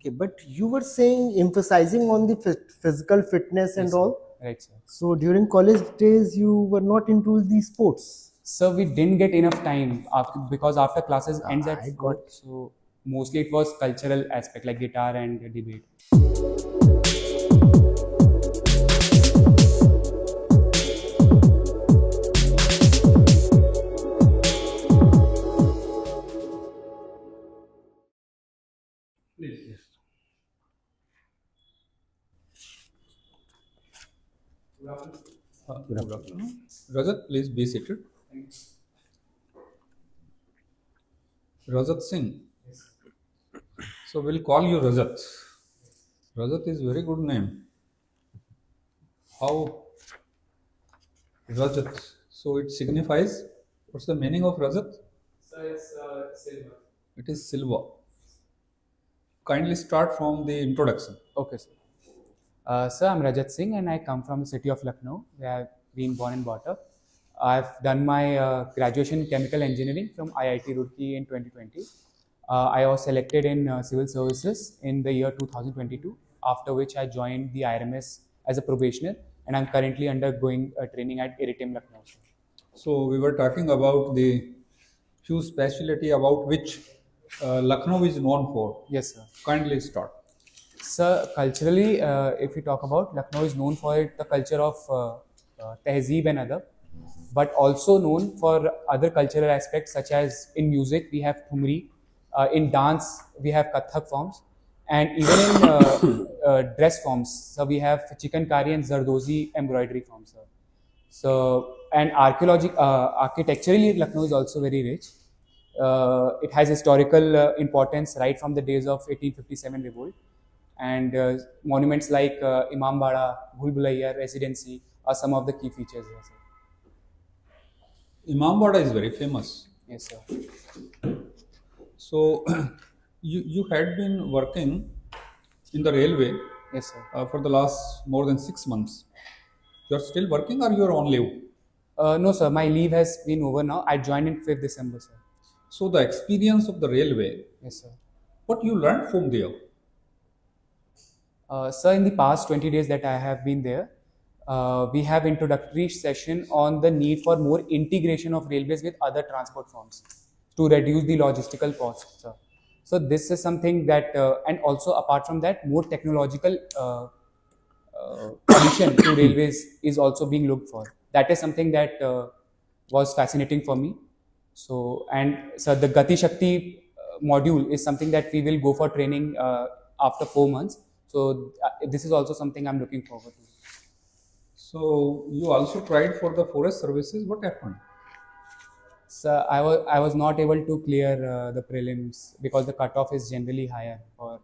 Okay, but you were saying emphasizing on the physical fitness and Yes, all. right, sir. So during college days, you were not into the sports. So we didn't get enough time because after classes ends I at got 4, so mostly it was cultural aspect like guitar and debate. Please. Good afternoon. Rajat, please be seated. Rajat Singh. So we'll call you Rajat. Rajat is very good name. How Rajat? So it signifies. What's the meaning of Rajat? So it's silver. It is silver. Kindly start from the introduction. Okay, sir. Sir, I'm Rajat Singh and I come from the city of Lucknow, where I've been born and brought up. I've done my graduation in chemical engineering from IIT Roorkee in 2020. I was selected in civil services in the year 2022, after which I joined the IRMS as a probationer, and I'm currently undergoing training at IRITIM Lucknow. So we were talking about the few specialty about which Lucknow is known for. Yes, sir. Kindly start. Sir, culturally, if we talk about, Lucknow is known for the culture of tehzeeb and adab, but also known for other cultural aspects such as in music we have thumri, in dance we have kathak forms, and even in dress forms, so we have chikankari and zardozi embroidery forms. Sir. So, and architecturally, Lucknow is also very rich. It has historical importance right from the days of 1857 revolt, and monuments like Imambara, Bhul Bhulaiya Residency are some of the key features here. Sir. Imambara is very famous. Yes, sir. So you had been working in the railway Yes, sir. for the last more than 6 months. You are still working or you are on leave? No, sir. My leave has been over now. I joined in 5th December, sir. So the experience of the railway, Yes, sir. what you learned from there? Sir, in the past 20 days that I have been there, we have introductory session on the need for more integration of railways with other transport forms to reduce the logistical costs. Sir. So this is something that, and also apart from that, more technological addition to railways is also being looked for. That is something that was fascinating for me. So, and so the Gati Shakti module is something that we will go for training after 4 months. So this is also something I'm looking forward to. So you also tried for the forest services. What happened? So I was not able to clear the prelims because the cutoff is generally higher for.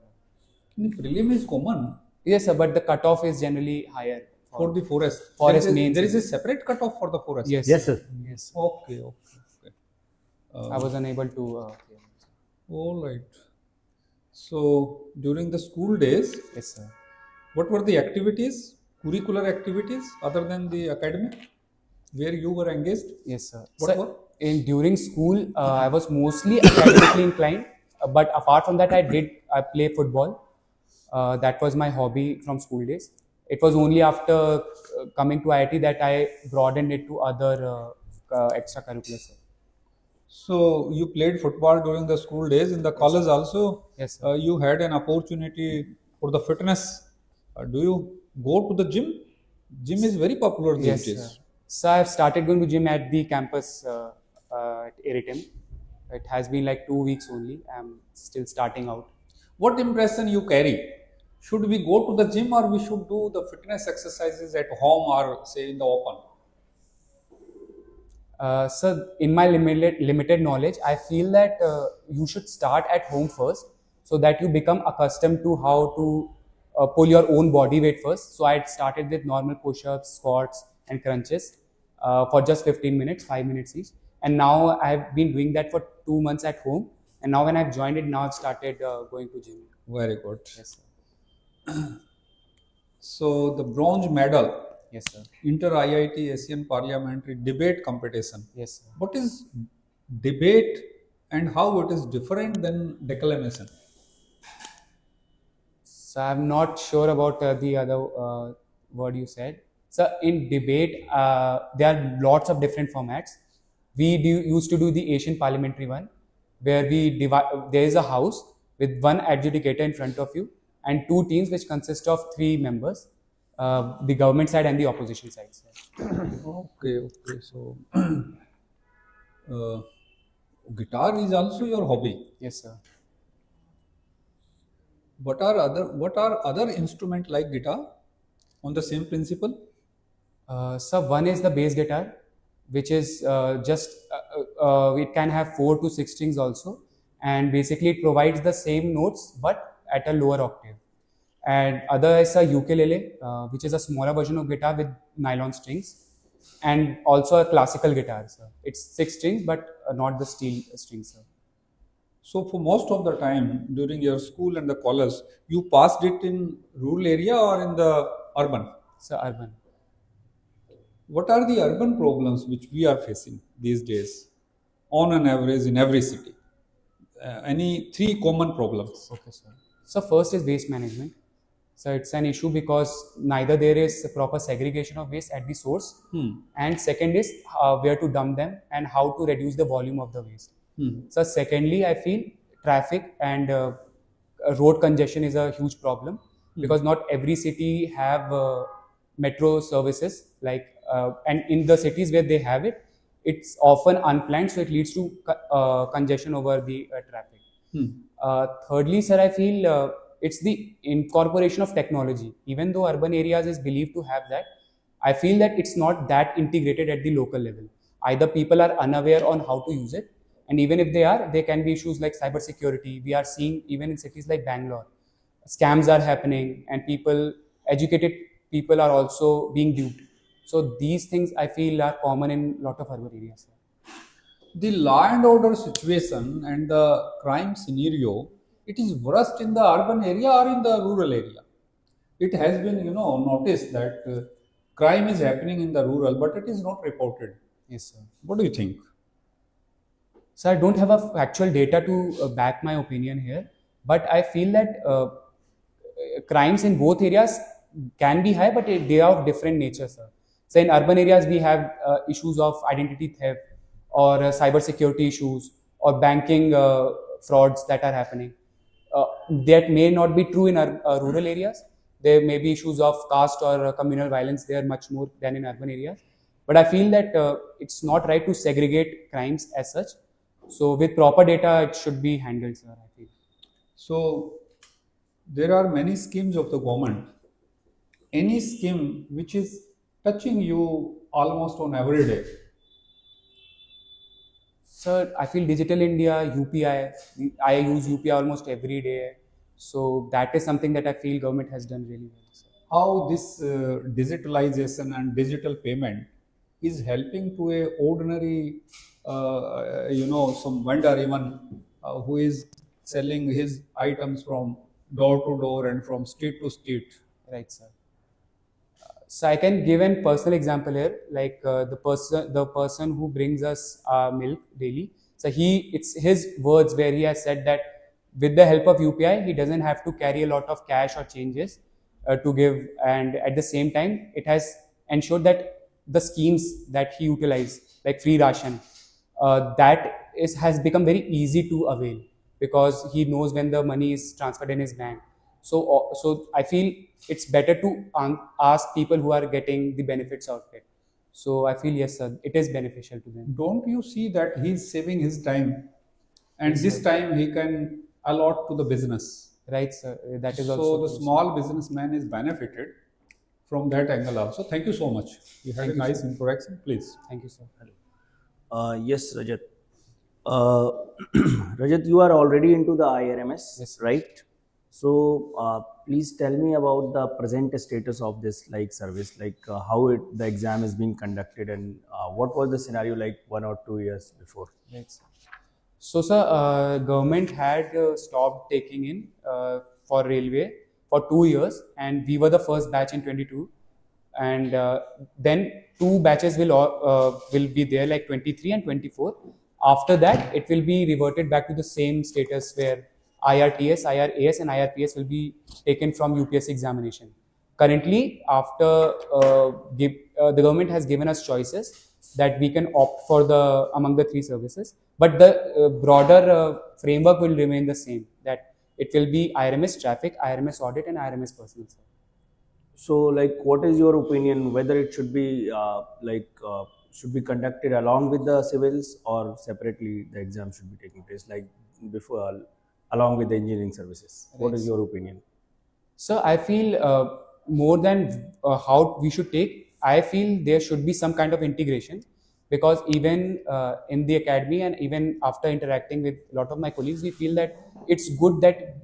The prelim is common Yes, sir, but the cutoff is generally higher for the forest. Forest mains. There is a separate cutoff for the forest. Yes, Yes, sir. Yes. Okay. I was unable to. Clear. All right. So during the school days, Yes, sir. what were the activities, curricular activities other than the academic, where you were engaged? Yes, sir. What So, were? during school, I was mostly academically inclined, but apart from that, I play football. That was my hobby from school days. It was only after coming to IIT that I broadened it to other extracurriculars. Sir. So you played football during the school days. In the college also, Yes, sir. you had an opportunity for the fitness. Do you go to the gym? Gym is very popular these Yes, days. sir. So I've started going to gym at the campus at IRITIM. It has been like 2 weeks only. I'm still starting out. What impression you carry? Should we go to the gym or we should do the fitness exercises at home or say in the open? So in my limited knowledge, I feel that you should start at home first, so that you become accustomed to how to pull your own body weight first. So I started with normal push-ups, squats, and crunches for just 15 minutes, 5 minutes each. And now I've been doing that for 2 months at home. And now when I've joined it, now I've started going to gym. Very good. Yes, sir. So the bronze medal, Yes, sir. Inter IIT Asian Parliamentary Debate Competition. Yes, sir. What is debate and how it is different than declamation? So I'm not sure about the other word you said. So in debate, there are lots of different formats. Used to do the Asian parliamentary one, where we divide. There is a house with one adjudicator in front of you and two teams which consist of three members, the government side and the opposition side. Okay, okay. So, guitar is also your hobby. Yes, sir. What are other instrument like guitar on the same principle? So one is the bass guitar, which is it can have 4 to 6 strings also, and basically it provides the same notes but at a lower octave. And other is a ukulele, which is a smaller version of guitar with nylon strings, and also a classical guitar. Sir. It's 6 strings, but not the steel strings. Sir. So, for most of the time during your school and the college, you passed it in rural area or in the urban? So urban. What are the urban problems which we are facing these days, on an average in every city? Any three common problems? Okay, sir. So first is waste management. So it's an issue because neither there is a proper segregation of waste at the source, and second is where to dump them and how to reduce the volume of the waste. So secondly, I feel traffic and road congestion is a huge problem because not every city have metro services and in the cities where they have it, it's often unplanned, so it leads to congestion over the traffic. Thirdly, sir, I feel it's the incorporation of technology. Even though urban areas is believed to have that, I feel that it's not that integrated at the local level. Either people are unaware on how to use it, and even if they are, there can be issues like cyber security. We are seeing even in cities like Bangalore, scams are happening, and educated people are also being duped. So these things I feel are common in a lot of urban areas. The law and order situation and the crime scenario, it is worst in the urban area or in the rural area? It has been, noticed that crime is happening in the rural, but it is not reported. Yes, sir. What do you think? So I don't have actual data to back my opinion here, but I feel that crimes in both areas can be high, but they are of different nature, sir. So in urban areas, we have issues of identity theft or cyber security issues or banking frauds that are happening. That may not be true in rural areas. There may be issues of caste or communal violence there much more than in urban areas. But I feel that it's not right to segregate crimes as such. So with proper data, it should be handled, sir, I feel. So there are many schemes of the government. Any scheme which is touching you almost on every day? Sir, I feel Digital India, UPI, I use UPI almost every day. So that is something that I feel government has done really well, sir. How this digitalization and digital payment is helping to a ordinary, some vendor even who is selling his items from door to door and from street to street. Right, sir. So I can give a personal example here, like the person who brings us milk daily. So it's his words where he has said that with the help of UPI, he doesn't have to carry a lot of cash or changes to give, and at the same time, it has ensured that the schemes that he utilized, like free ration, has become very easy to avail because he knows when the money is transferred in his bank. So I feel it's better to ask people who are getting the benefits out of it. So I feel yes, sir, it is beneficial to them. Don't you see that he's saving his time, and this time he can allot to the business? Right, sir. That is So also the true, small businessman is benefited from that angle also. Thank you so much. You had a nice interaction. Please. sir. Thank you, sir. Yes, Rajat. Rajat, you are already into the IRMS, Yes, sir. right? So please tell me about the present status of this service, how the exam is being conducted, and what was the scenario like 1 or 2 years before? Right, sir. So, sir, government had stopped taking in for railway for 2 years, and we were the first batch in 22, and then 2 batches will be there, like 23 and 24. After that, it will be reverted back to the same status where IRTS, IRAS, and IRPS will be taken from UPSC examination. Currently, after the government has given us choices that we can opt for the among the three services, but the broader framework will remain the same. That it will be IRMS traffic, IRMS audit, and IRMS personal. So, like, what is your opinion whether it should be should be conducted along with the civils or separately? The exam should be taking place like before, along with the engineering services. What is your opinion? So I feel more than how we should take, I feel there should be some kind of integration, because even in the academy and even after interacting with a lot of my colleagues, we feel that it's good that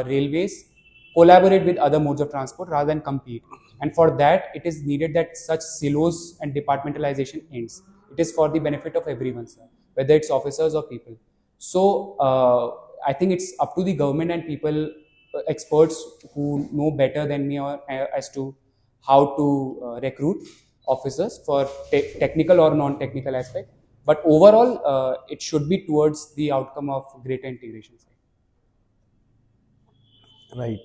railways collaborate with other modes of transport rather than compete. And for that, it is needed that such silos and departmentalization ends. It is for the benefit of everyone, sir, whether it's officers or people. So I think it's up to the government and people, experts who know better than me or as to how to recruit officers for technical or non-technical aspect. But overall, it should be towards the outcome of greater integration. Right.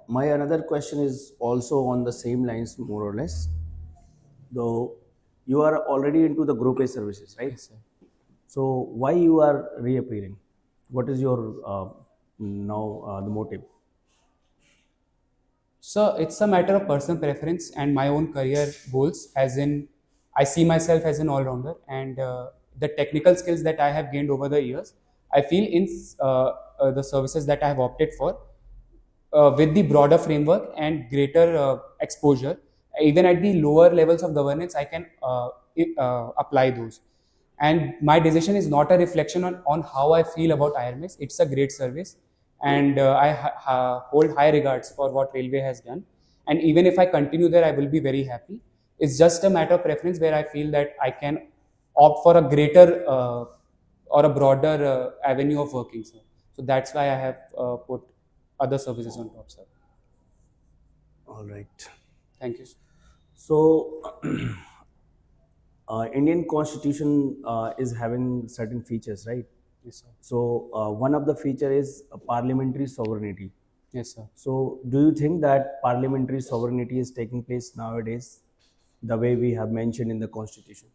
My another question is also on the same lines, more or less. Though you are already into the Group A services, right? Yes, sir. So why you are reappearing? What is your now the motive? So it's a matter of personal preference and my own career goals. As in, I see myself as an all-rounder, and the technical skills that I have gained over the years, I feel in the services that I have opted for, with the broader framework and greater exposure, even at the lower levels of governance, I can apply those. And my decision is not a reflection on how I feel about IRMS. It's a great service, and I hold high regards for what Railway has done. And even if I continue there, I will be very happy. It's just a matter of preference where I feel that I can opt for a greater or a broader avenue of working, sir. So that's why I have put other services on top, sir. All right. Thank you, sir. So, Indian Constitution is having certain features, right? Yes, sir. So, one of the feature is parliamentary sovereignty. Yes, sir. So, do you think that parliamentary sovereignty is taking place nowadays, the way we have mentioned in the Constitution?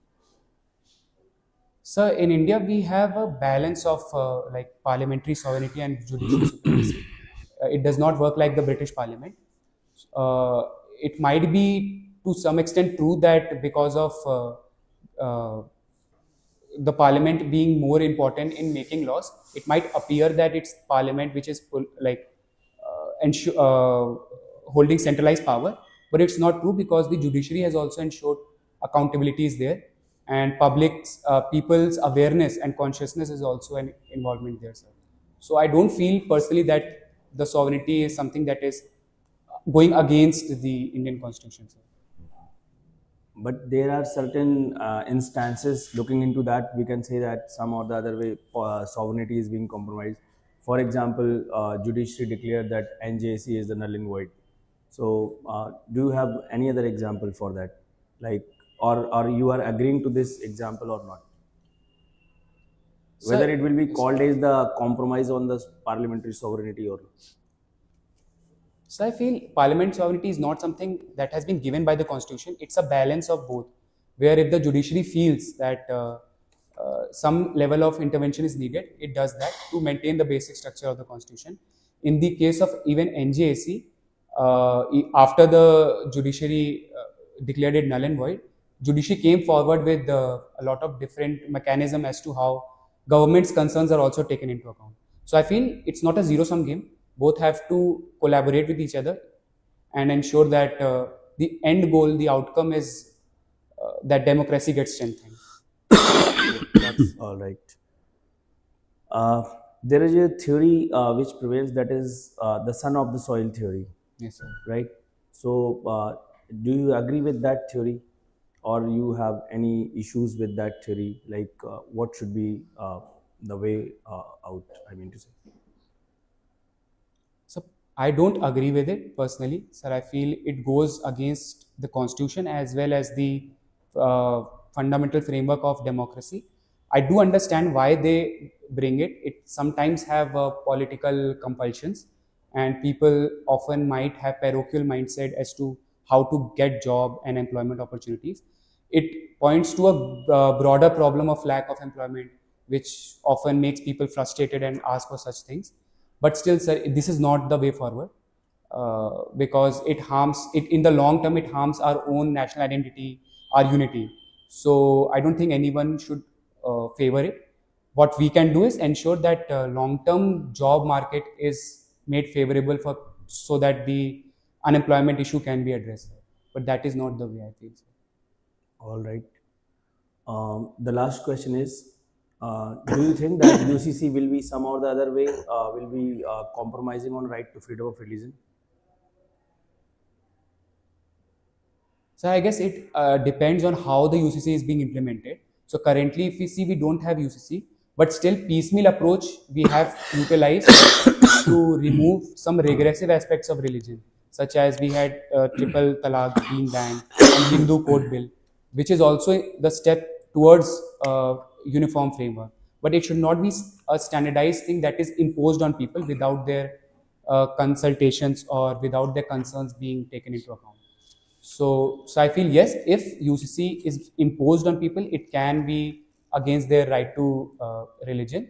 So in India, we have a balance of like parliamentary sovereignty and judicial supremacy. It does not work like the British Parliament. It might be to some extent true that because of the Parliament being more important in making laws, it might appear that it's Parliament which is holding centralized power, but it's not true, because the judiciary has also ensured accountability is there, and people's awareness and consciousness is also an involvement there, sir. So I don't feel personally that the sovereignty is something that is going against the Indian Constitution, sir. But there are certain instances looking into that, we can say that some or the other way sovereignty is being compromised. For example, judiciary declared that NJSC is the null and void. So do you have any other example for that? Like, or you are agreeing to this example or not? Whether it will be called as the compromise on the parliamentary sovereignty or not? So I feel parliament sovereignty is not something that has been given by the Constitution. It's a balance of both, where if the judiciary feels that some level of intervention is needed, it does that to maintain the basic structure of the Constitution. In the case of even NJSC, after the judiciary declared it null and void, judiciary came forward with a lot of different mechanism as to how government's concerns are also taken into account. So I feel it's not a zero-sum game. Both have to collaborate with each other and ensure that the end goal, the outcome is that democracy gets strengthened. That's all right. There is a theory which prevails, that is the son of the soil theory. Yes, sir. Right? So, do you agree with that theory, or you have any issues with that theory? Like, what should be the way out, I mean to say? So I don't agree with it personally, sir. I feel it goes against the Constitution as well as the fundamental framework of democracy. I do understand why they bring it. It sometimes have political compulsions, and people often might have parochial mindset as to how to get job and employment opportunities. It points to a broader problem of lack of employment, which often makes people frustrated and ask for such things. But still, sir, this is not the way forward, because it harms it in the long term. It harms our own national identity, our unity. So I don't think anyone should favor it. What we can do is ensure that long term job market is made favorable for, so that the unemployment issue can be addressed. But that is not the way I feel. All right. The last question is, do you think that UCC will be some or the other way will be compromising on right to freedom of religion? So I guess it depends on how the UCC is being implemented. So currently, if we see, we don't have UCC, but still piecemeal approach we have utilized to remove some regressive aspects of religion, such as we had triple talaq being banned and Hindu code bill, which is also the step towards uniform framework. But it should not be a standardized thing that is imposed on people without their consultations or without their concerns being taken into account. So I feel yes, if UCC is imposed on people, it can be against their right to religion.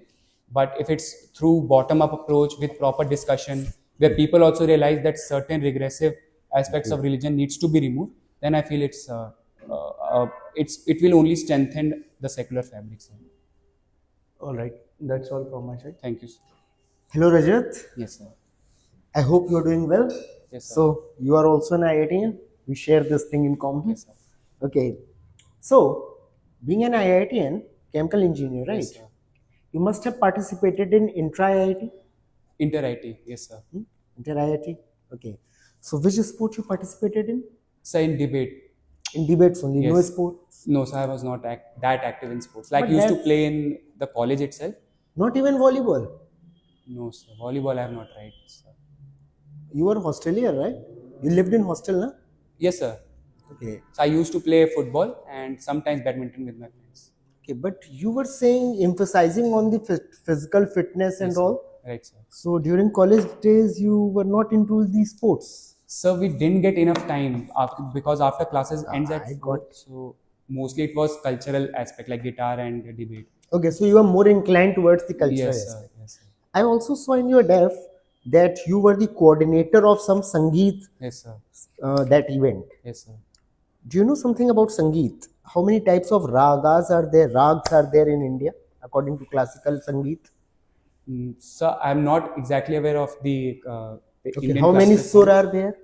But if it's through bottom-up approach with proper discussion, where people also realize that certain regressive aspects of religion needs to be removed, then I feel it will only strengthen the secular fabric. Sir. All right. That's all from my side. Thank you, sir. Hello, Rajat. Yes, sir. I hope you're doing well. Yes, sir. So you are also an IITian. We share this thing in common. Yes, sir. Okay. So being an IITian, chemical engineer, right? Yes, sir. You must have participated in intra-IIT. Inter-IT, yes, sir. Inter-IIT. Okay. So which sport you participated in? Sir, in debate. In debates only, no Yes. sports. No, sir, I was not that active in sports. Like, But used to that- play in the college itself. Not even volleyball. No, sir. Volleyball I have not tried, sir. You were hostelier, right? You lived in hostel, na? Yes, sir. Okay. So I used to play football and sometimes badminton with my friends. Okay, but you were saying emphasizing on the physical fitness and Yes, sir. all. Right, sir. So during college days, you were not into these sports. So we didn't get enough time because after classes ends at I 4. So mostly it was cultural aspect like guitar and debate. Okay, so you are more inclined towards the culture. Yes, sir. aspect. Yes, sir. I also saw in your def that you were the coordinator of some Sangeet, Yes, sir. that event. Yes, sir. Do you know something about Sangeet? How many types of ragas are there? Rags are there in India according to classical Sangeet? So I'm not exactly aware of the Okay, Indian how many classical sur are there?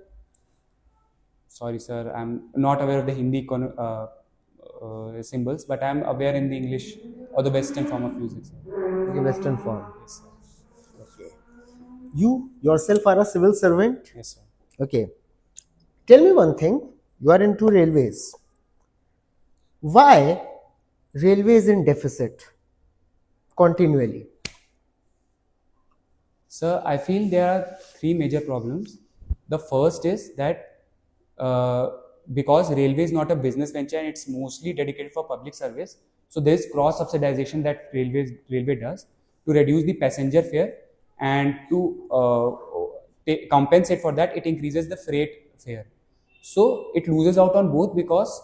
Sorry, sir. I'm not aware of the Hindi symbols, but I'm aware in the English or the Western form of music. Sir. Okay, Western form. Yes, sir. Okay. You yourself are a civil servant? Yes, sir. Okay. Tell me one thing. You are into railways. Why railways in deficit continually? Sir, I feel there are 3 major problems. The first is that because railway is not a business venture and it's mostly dedicated for public service, so there is cross subsidization that railway does to reduce the passenger fare, and to compensate for that, it increases the freight fare. So it loses out on both, because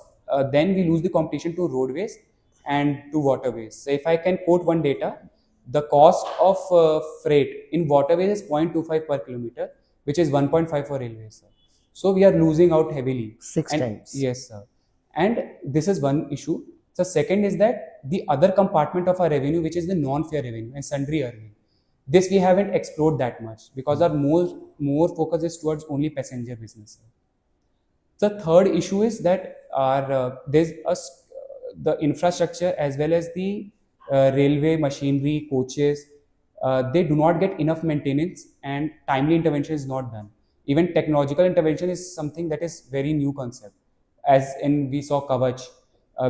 then we lose the competition to roadways and to waterways. So if I can quote one data, the cost of freight in waterways is 0.25 per kilometer, which is 1.5 for railways. Sir. So we are losing out heavily. 6 times. Yes, sir. And this is one issue. So second is that the other compartment of our revenue, which is the non-fare revenue and sundry earning, this we haven't explored that much, because our more focus is towards only passenger business. The third issue is that the infrastructure as well as the railway machinery, coaches, they do not get enough maintenance, and timely intervention is not done. Even technological intervention is something that is very new concept, as in we saw Kavach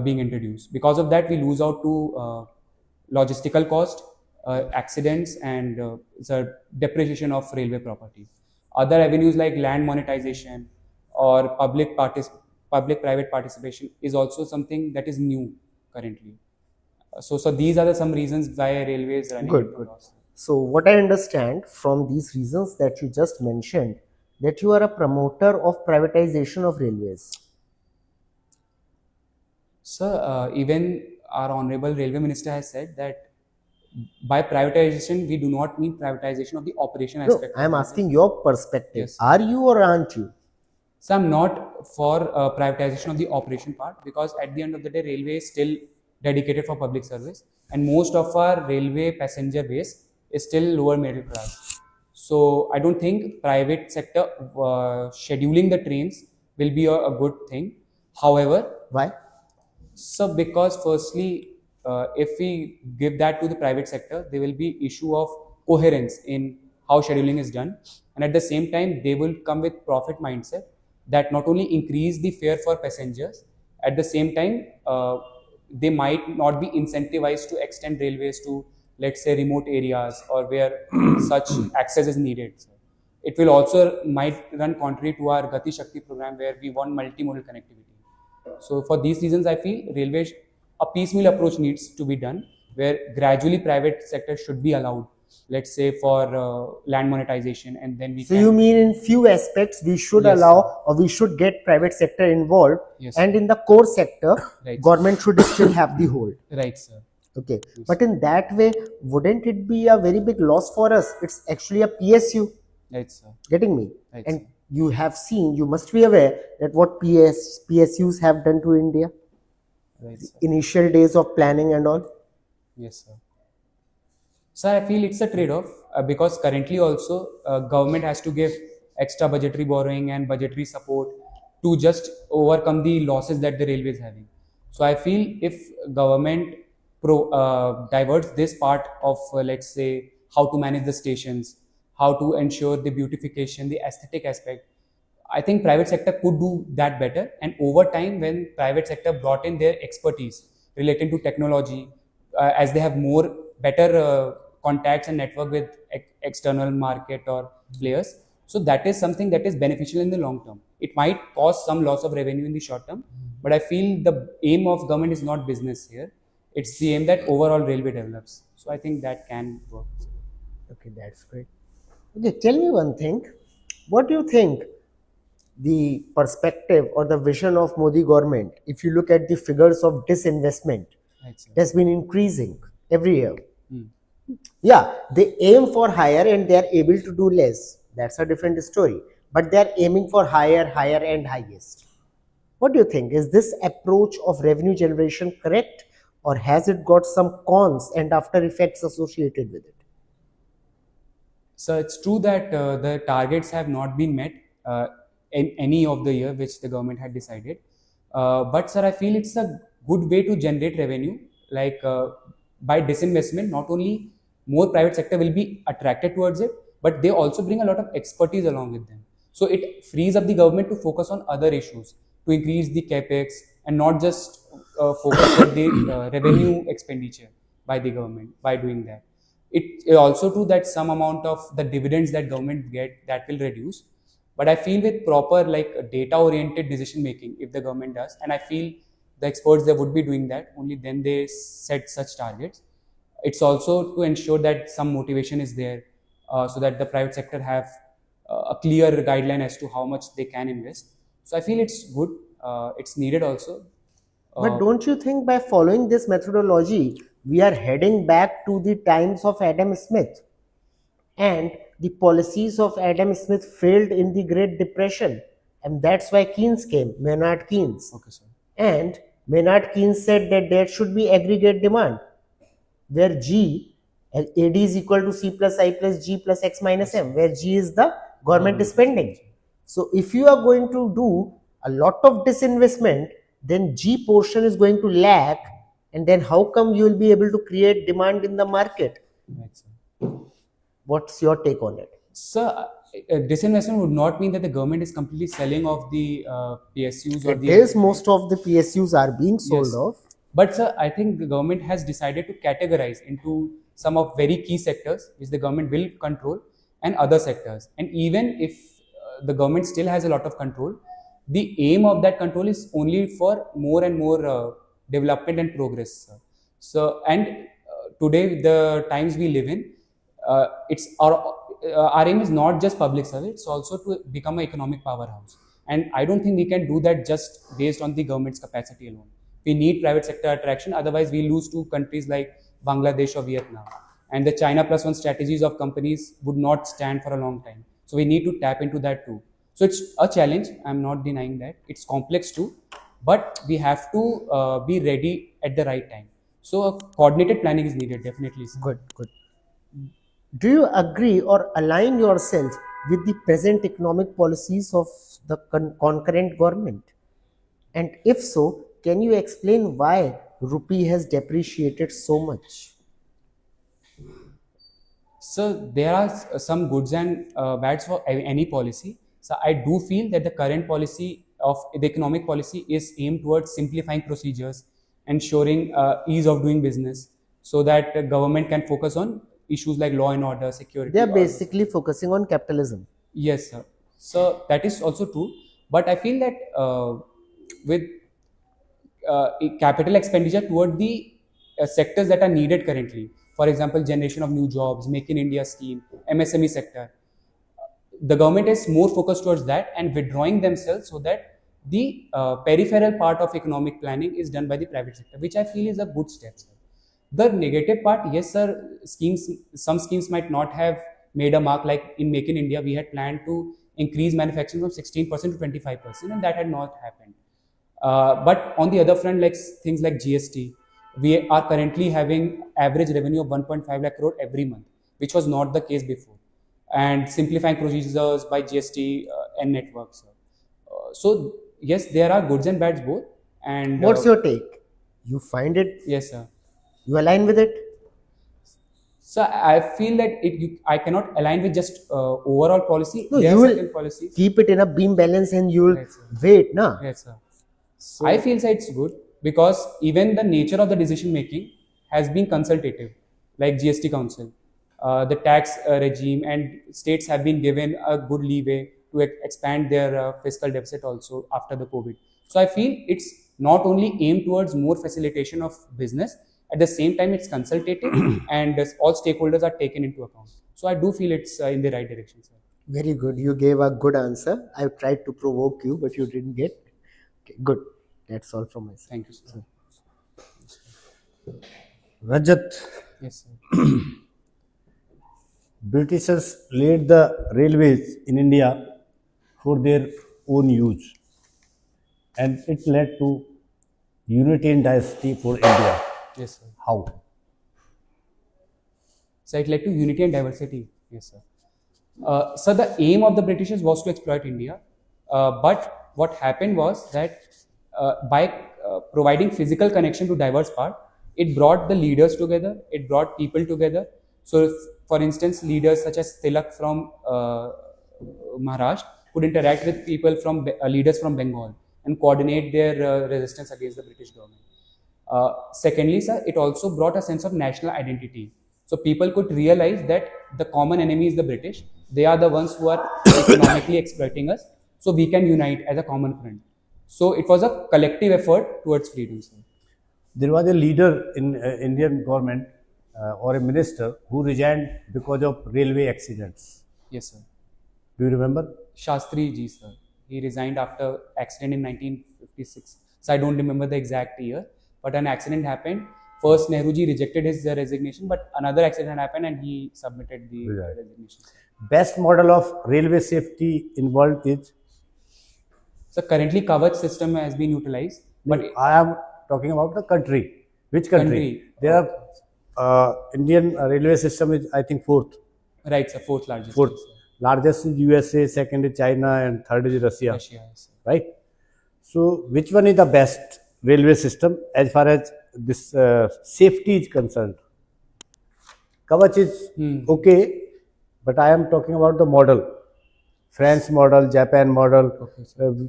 being introduced. Because of that, we lose out to logistical cost, accidents, and the depreciation of railway property. Other avenues like land monetization or public-private participation is also something that is new currently. So these are some reasons why railway is running Good, into good. loss. So what I understand from these reasons that you just mentioned, that you are a promoter of privatization of railways. Sir, even our honorable railway minister has said that by privatization we do not mean privatization of the operation No, aspect. I am asking your perspective. Yes. Are you or aren't you? So I'm not for privatization of the operation part, because at the end of the day, railway is still dedicated for public service, and most of our railway passenger base is still lower middle class. So I don't think private sector scheduling the trains will be a good thing. However, Why? so because firstly, if we give that to the private sector, there will be issue of coherence in how scheduling is done, and at the same time, they will come with profit mindset that not only increase the fare for passengers, at the same time, they might not be incentivized to extend railways to, let's say, remote areas or where such access is needed. It will also might run contrary to our Gati Shakti program, where we want multimodal connectivity. So for these reasons, I feel a piecemeal approach needs to be done, where gradually private sector should be allowed, let's say for land monetization, and then we So can. you mean in few aspects we should Yes, allow, or we should get private sector involved, Yes, and in the core sector, Right. government should still have the hold. Right, sir. Okay, but in that way, wouldn't it be a very big loss for us? It's actually a PSU. Right, sir. Getting me? Right, And sir. you have seen, you must be aware that what PSUs have done to India, Right, sir. initial days of planning and all. Yes, sir. So I feel it's a trade-off, because currently also government has to give extra budgetary borrowing and budgetary support to just overcome the losses that the railway is having. So I feel if government diverts this part of, let's say, how to manage the stations, how to ensure the beautification, the aesthetic aspect, I think private sector could do that better. And over time, when private sector brought in their expertise relating to technology, as they have more better contacts and network with external market or players, so that is something that is beneficial in the long term. It might cause some loss of revenue in the short term, but I feel the aim of government is not business here. It's the aim that overall railway develops. So I think that can work. Okay, that's great. Okay, tell me one thing. What do you think the perspective or the vision of Modi government, if you look at the figures of disinvestment, Right, sir. it has been increasing every year. Hmm. Yeah, they aim for higher and they are able to do less. That's a different story. But they are aiming for higher, higher, and highest. What do you think? Is this approach of revenue generation correct, or has it got some cons and after effects associated with it? So it's true that the targets have not been met in any of the year which the government had decided. But sir, I feel it's a good way to generate revenue. Like by disinvestment, not only more private sector will be attracted towards it, but they also bring a lot of expertise along with them. So it frees up the government to focus on other issues, to increase the capex and not just focus on the revenue expenditure by the government by doing that. It also true that some amount of the dividends that government get, that will reduce, but I feel with proper like data oriented decision making, if the government does, and I feel the experts they would be doing that, only then they set such targets. It's also to ensure that some motivation is there, so that the private sector have a clear guideline as to how much they can invest. So I feel it's good, it's needed also. But don't you think by following this methodology, we are heading back to the times of Adam Smith? And the policies of Adam Smith failed in the Great Depression. And that's why Keynes came, Maynard Keynes. Okay, sir. And Maynard Keynes said that there should be aggregate demand, where G, AD is equal to C plus I plus G plus X minus M, where G is the government spending. So if you are going to do a lot of disinvestment, then G portion is going to lack, and then how come you will be able to create demand in the market? Right, sir. What's your take on it? Sir, disinvestment would not mean that the government is completely selling off the PSUs or It the. is, most of the PSUs are being sold Yes. off. But sir, I think the government has decided to categorize into some of very key sectors which the government will control, and other sectors. And even if the government still has a lot of control, the aim of that control is only for more and more development and progress, sir. So, and today, the times we live in, it's our aim is not just public service, it's also to become an economic powerhouse. And I don't think we can do that just based on the government's capacity alone. We need private sector attraction, otherwise we lose to countries like Bangladesh or Vietnam. And the China plus one strategies of companies would not stand for a long time. So we need to tap into that too. So it's a challenge, I'm not denying that. It's complex too, but we have to be ready at the right time. So a coordinated planning is needed, definitely. Good, good. Do you agree or align yourself with the present economic policies of the concurrent government? And if so, can you explain why rupee has depreciated so much? So there are some goods and bads for any policy. So I do feel that the current policy of the economic policy is aimed towards simplifying procedures, ensuring ease of doing business, so that the government can focus on issues like law and order, security. They are basically focusing on capitalism. Yes, sir. So that is also true. But I feel that with capital expenditure toward the sectors that are needed currently, for example, generation of new jobs, Make in India scheme, MSME sector, the government is more focused towards that and withdrawing themselves so that the peripheral part of economic planning is done by the private sector, which I feel is a good step, sir. The negative part, yes, sir, some schemes might not have made a mark. Like in Make in India, we had planned to increase manufacturing from 16% to 25%, and that had not happened. But on the other front, like things like GST, we are currently having average revenue of 1.5 lakh crore every month, which was not the case before. And simplifying procedures by GST and networks. So yes, there are goods and bads both. And What's your take? You find it? Yes, sir. You align with it? So I feel that I cannot align with just overall policy. No, there you are will certain policies. keep it in a beam balance and you will Right, sir. wait, na? Yes, sir. So, I feel that it's good because even the nature of the decision making has been consultative, like GST Council, the tax regime, and states have been given a good leeway to expand their fiscal deficit also after the COVID. So I feel it's not only aimed towards more facilitation of business, at the same time it's consultative and all stakeholders are taken into account. So I do feel it's in the right direction, sir. very good. You gave a good answer. I tried to provoke you, but you didn't get. Okay, good. That's all from my side. Thank you, sir. Rajat, Yes, sir. Britishers laid the railways in India for their own use, and it led to unity and diversity for India. Yes, sir. How? So it led to unity and diversity. Yes, sir. So the aim of the Britishers was to exploit India, but what happened was that by providing physical connection to diverse part, it brought the leaders together. It brought people together. So, for instance, leaders such as Tilak from Maharashtra could interact with people from leaders from Bengal and coordinate their resistance against the British government. Secondly, sir, it also brought a sense of national identity. So people could realize that the common enemy is the British. They are the ones who are economically exploiting us. So we can unite as a common front. So it was a collective effort towards freedom, sir. There was a leader in Indian government or a minister who resigned because of railway accidents. Yes, sir. Do you remember? Shastri ji, sir. He resigned after accident in 1956. So I don't remember the exact year, but an accident happened. First, Nehru ji rejected his resignation, but another accident happened and he submitted the Right. resignation. Best model of railway safety in world is. So currently, Kavach system has been utilized, but I am talking about the country. Which country? Country. There are Indian railway system is I think fourth. right, sir, fourth largest. Fourth. Yes, sir. Largest is USA, second is China, and third is Russia. Russia, yes, sir. Right? So, which one is the best railway system as far as this safety is concerned? Kavach is okay, but I am talking about the model. France model, Japan model,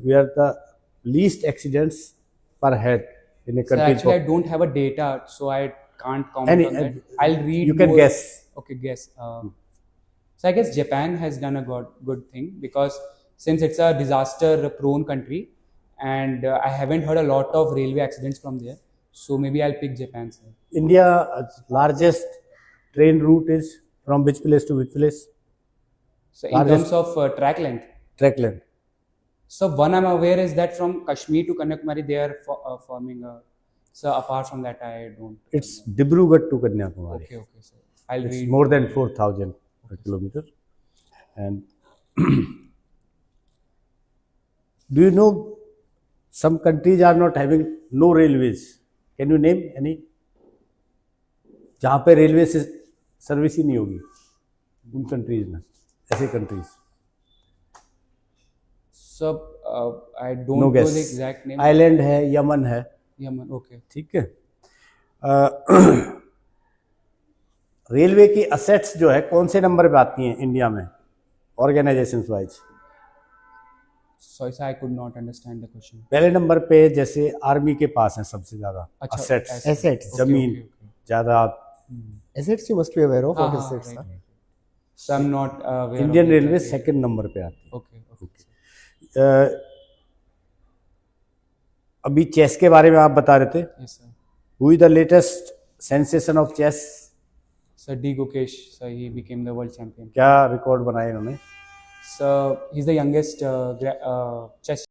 where the least accidents per head in a So country. actually, I don't have a data, so I can't comment Any- on that. I'll read. you can more. guess. Okay, guess. So I guess Japan has done a good thing because since it's a disaster-prone country, and I haven't heard a lot of railway accidents from there. So maybe I'll pick Japan, sir. India's largest train route is from which place to which place? So in Largest- terms of track length, Track length. so one I'm aware is that from Kashmir to Kanyakumari they are forming a. So apart from that, I don't. It's Dibrugarh to Kanyakumari. Okay, okay, sir. I'll It's read. more than 4,000 kilometers. And do you know some countries are not having no railways? Can you name any? जहाँ पे railway से service ही नहीं होगी उन countries में, ऐसे countries. So I don't know know the guess. exact name. Island है, Yemen है, Yemen. Okay. ठीक है. रेलवे की असेट्स जो है कौन से नंबर पे आती हैं इंडिया में organization wise? Sorry, sir, I could not understand the question. पहले नंबर पे जैसे आर्मी के पास है सबसे ज्यादा अच्छा, असेट्स, Assets. Okay, जमीन okay, okay. जायदाद. Assets you must be aware of. हाँ, What हाँ, assets? right, Huh? right. So I'm not aware. Indian of the railway exact- second number पे आती Okay, okay. है. अभी चेस के बारे में आप बता रहे थे. Yes, sir. Who is the latest sensation of chess? Sir D Gukesh, sir, he became the world champion. क्या रिकॉर्ड बनाए इन्होंने? So he's the youngest chess